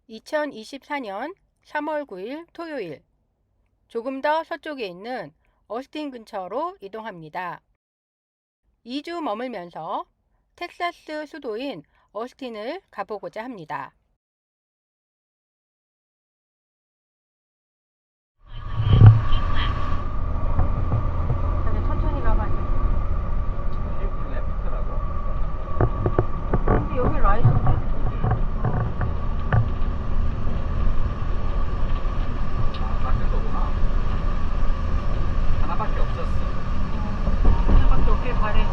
2024년 3월 9일 토요일, 조금 더 서쪽에 있는 어스틴 근처로 이동합니다. 2주 머물면서 텍사스 수도인 어스틴을 가보고자 합니다. 천천히 가봐. 레프트라고? 근데 여기 라이트인데? 같은 거구나. 하나밖에 없었어. 하나밖에 없길 바래.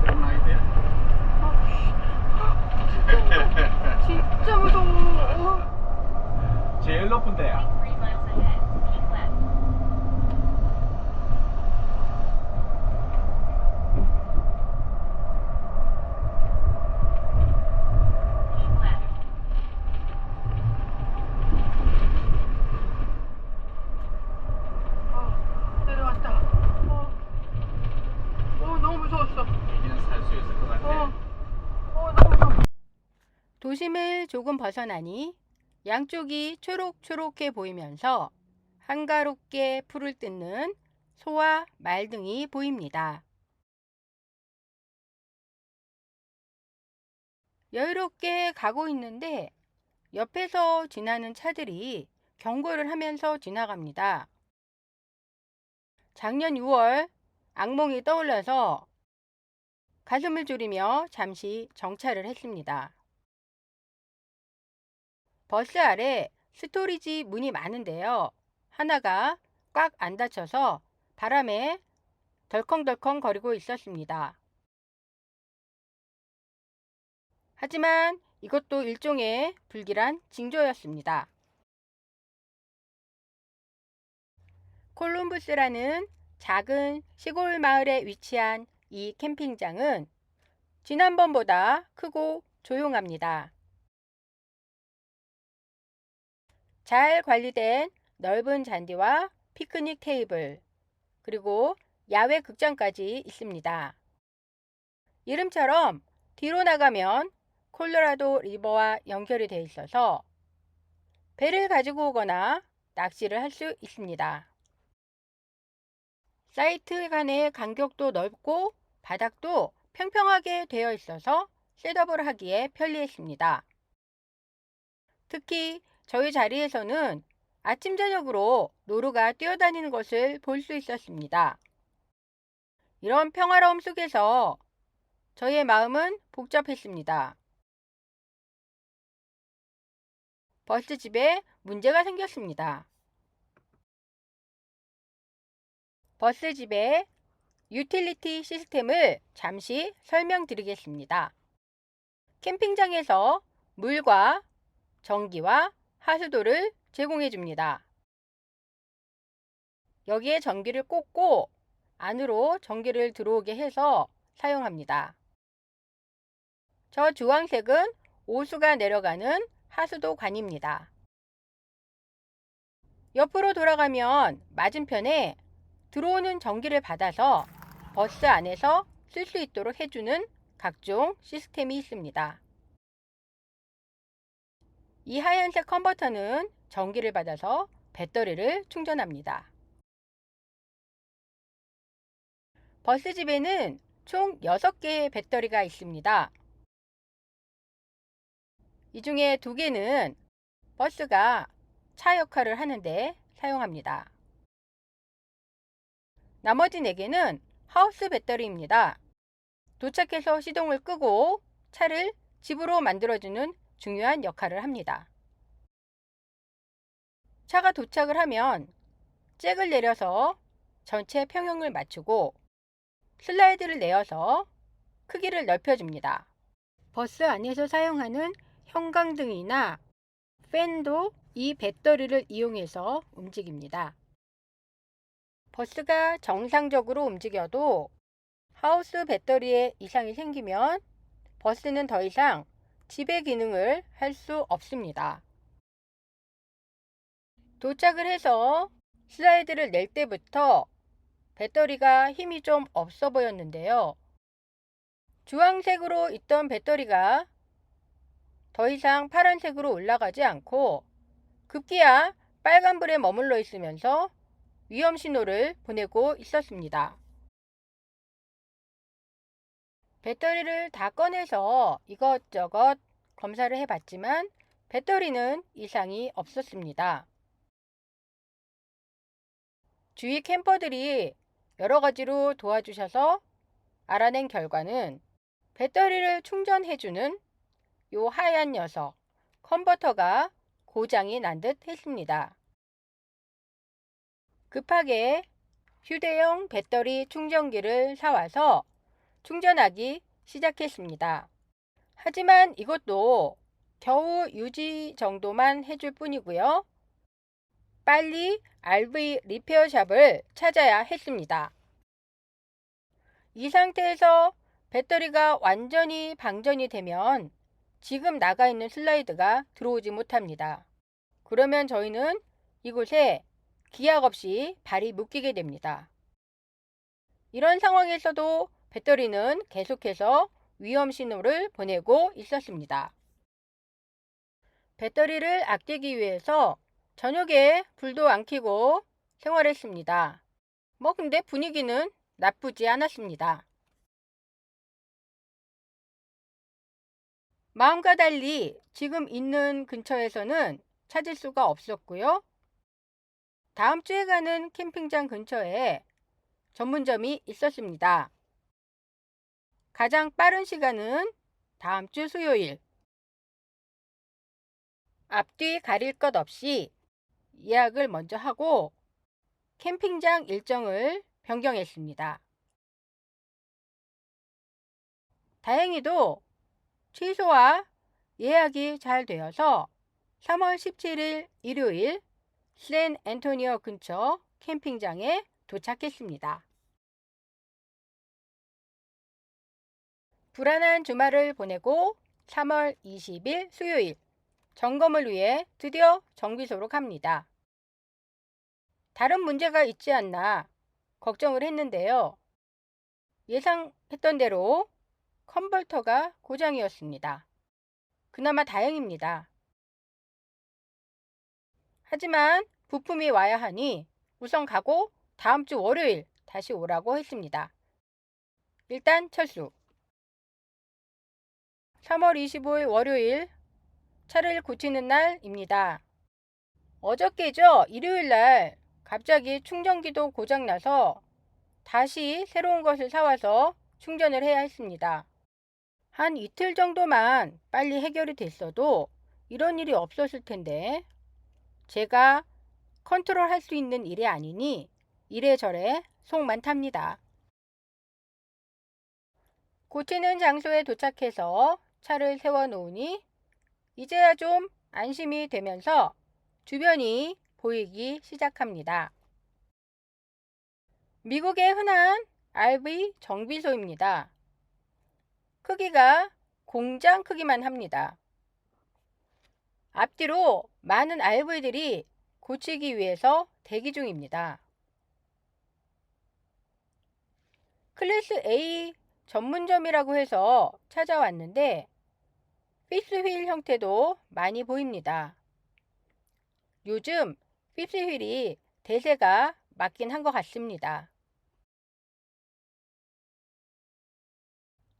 그런 라이드야? 진짜 무서워. 제일 높은 데야. 내려왔다. 너무 무서웠어. 여기는 살 수 있을 것 같아. 너무 무서워. 도심을 조금 벗어나니 양쪽이 초록초록해 보이면서 한가롭게 풀을 뜯는 소와 말 등이 보입니다. 여유롭게 가고 있는데 옆에서 지나는 차들이 경고를 하면서 지나갑니다. 작년 6월 악몽이 떠올라서 가슴을 졸이며 잠시 정차를 했습니다. 버스 아래 스토리지 문이 많은데요. 하나가 꽉 안 닫혀서 바람에 덜컹덜컹 거리고 있었습니다. 하지만 이것도 일종의 불길한 징조였습니다. 콜룸부스라는 작은 시골 마을에 위치한 이 캠핑장은 지난번보다 크고 조용합니다. 잘 관리된 넓은 잔디와 피크닉 테이블, 그리고 야외 극장까지 있습니다. 이름처럼 뒤로 나가면 콜로라도 리버와 연결이 되어 있어서 배를 가지고 오거나 낚시를 할 수 있습니다. 사이트 간의 간격도 넓고 바닥도 평평하게 되어 있어서 셋업을 하기에 편리했습니다. 특히 저희 자리에서는 아침 저녁으로 노루가 뛰어다니는 것을 볼 수 있었습니다. 이런 평화로움 속에서 저의 마음은 복잡했습니다. 버스집에 문제가 생겼습니다. 버스집의 유틸리티 시스템을 잠시 설명드리겠습니다. 캠핑장에서 물과 전기와 하수도를 제공해 줍니다. 여기에 전기를 꽂고 안으로 전기를 들어오게 해서 사용합니다. 저 주황색은 오수가 내려가는 하수도관입니다. 옆으로 돌아가면 맞은편에 들어오는 전기를 받아서 버스 안에서 쓸 수 있도록 해주는 각종 시스템이 있습니다. 이 하얀색 컨버터는 전기를 받아서 배터리를 충전합니다. 버스집에는 총 6개의 배터리가 있습니다. 이 중에 2개는 버스가 차 역할을 하는데 사용합니다. 나머지 4개는 하우스 배터리입니다. 도착해서 시동을 끄고 차를 집으로 만들어주는 중요한 역할을 합니다. 차가 도착을 하면 잭을 내려서 전체 평형을 맞추고 슬라이드를 내어서 크기를 넓혀줍니다. 버스 안에서 사용하는 형광등이나 팬도 이 배터리를 이용해서 움직입니다. 버스가 정상적으로 움직여도 하우스 배터리에 이상이 생기면 버스는 더 이상 지배 기능을 할 수 없습니다. 도착을 해서 슬라이드를 낼 때부터 배터리가 힘이 좀 없어 보였는데요. 주황색으로 있던 배터리가 더 이상 파란색으로 올라가지 않고 급기야 빨간불에 머물러 있으면서 위험 신호를 보내고 있었습니다. 배터리를 다 꺼내서 이것저것 검사를 해봤지만 배터리는 이상이 없었습니다. 주위 캠퍼들이 여러 가지로 도와주셔서 알아낸 결과는 배터리를 충전해주는 요 하얀 녀석 컨버터가 고장이 난 듯 했습니다. 급하게 휴대용 배터리 충전기를 사와서 충전하기 시작했습니다. 하지만 이것도 겨우 유지 정도만 해줄 뿐이고요. 빨리 RV 리페어샵을 찾아야 했습니다. 이 상태에서 배터리가 완전히 방전이 되면 지금 나가 있는 슬라이드가 들어오지 못합니다. 그러면 저희는 이곳에 기약 없이 발이 묶이게 됩니다. 이런 상황에서도 배터리는 계속해서 위험 신호를 보내고 있었습니다. 배터리를 아끼기 위해서 저녁에 불도 안 켜고 생활했습니다. 근데 분위기는 나쁘지 않았습니다. 마음과 달리 지금 있는 근처에서는 찾을 수가 없었고요. 다음 주에 가는 캠핑장 근처에 전문점이 있었습니다. 가장 빠른 시간은 다음 주 수요일. 앞뒤 가릴 것 없이 예약을 먼저 하고 캠핑장 일정을 변경했습니다. 다행히도 취소와 예약이 잘 되어서 3월 17일 일요일 샌 앤토니오 근처 캠핑장에 도착했습니다. 불안한 주말을 보내고 3월 20일 수요일 점검을 위해 드디어 정비소로 갑니다. 다른 문제가 있지 않나 걱정을 했는데요. 예상했던 대로 컨버터가 고장이었습니다. 그나마 다행입니다. 하지만 부품이 와야 하니 우선 가고 다음 주 월요일 다시 오라고 했습니다. 일단 철수. 3월 25일 월요일 차를 고치는 날입니다. 어저께죠. 일요일 날 갑자기 충전기도 고장나서 다시 새로운 것을 사와서 충전을 해야 했습니다. 한 이틀 정도만 빨리 해결이 됐어도 이런 일이 없었을 텐데 제가 컨트롤할 수 있는 일이 아니니 이래저래 속만 탑니다. 고치는 장소에 도착해서 차를 세워놓으니 이제야 좀 안심이 되면서 주변이 보이기 시작합니다. 미국의 흔한 RV 정비소입니다. 크기가 공장 크기만 합니다. 앞뒤로 많은 RV들이 고치기 위해서 대기 중입니다. 클래스 A 전문점이라고 해서 찾아왔는데 피스휠 형태도 많이 보입니다. 요즘 피스휠이 대세가 맞긴 한 것 같습니다.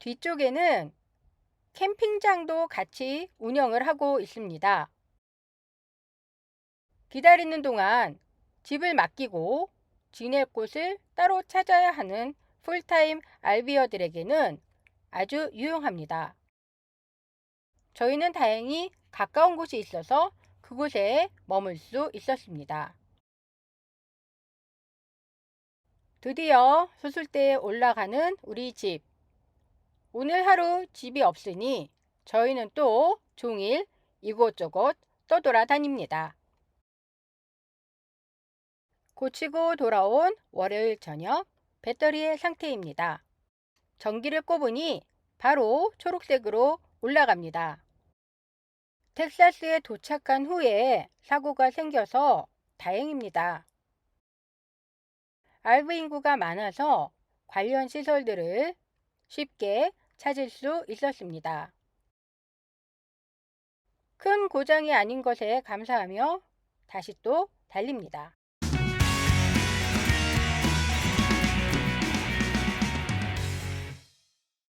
뒤쪽에는 캠핑장도 같이 운영을 하고 있습니다. 기다리는 동안 집을 맡기고 지낼 곳을 따로 찾아야 하는 풀타임 RV어들에게는 아주 유용합니다. 저희는 다행히 가까운 곳이 있어서 그곳에 머물 수 있었습니다. 드디어 수술대에 올라가는 우리 집. 오늘 하루 집이 없으니 저희는 또 종일 이곳저곳 떠돌아다닙니다. 고치고 돌아온 월요일 저녁 배터리의 상태입니다. 전기를 꼽으니 바로 초록색으로 올라갑니다. 텍사스에 도착한 후에 사고가 생겨서 다행입니다. RV 인구가 많아서 관련 시설들을 쉽게 찾을 수 있었습니다. 큰 고장이 아닌 것에 감사하며 다시 또 달립니다.